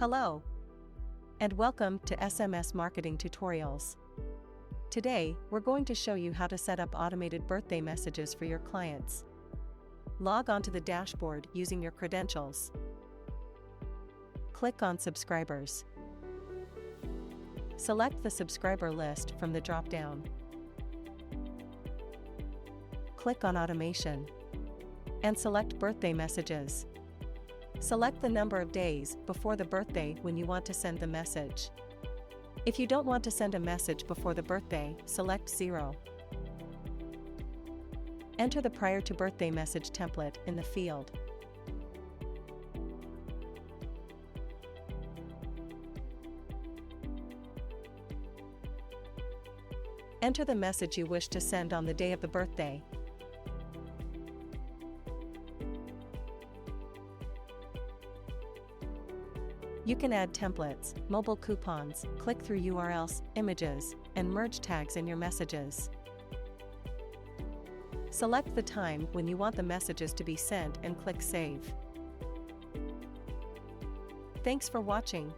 Hello, and welcome to SMS Marketing Tutorials. Today, we're going to show you how to set up automated birthday messages for your clients. Log onto the dashboard using your credentials. Click on Subscribers. Select the subscriber list from the drop-down. Click on Automation and select Birthday Messages. Select the number of days before the birthday when you want to send the message. If you don't want to send a message before the birthday, select 0. Enter the prior to birthday message template in the field. Enter the message you wish to send on the day of the birthday. You can add templates, mobile coupons, click-through URLs, images, and merge tags in your messages. Select the time when you want the messages to be sent and click Save. Thanks for watching.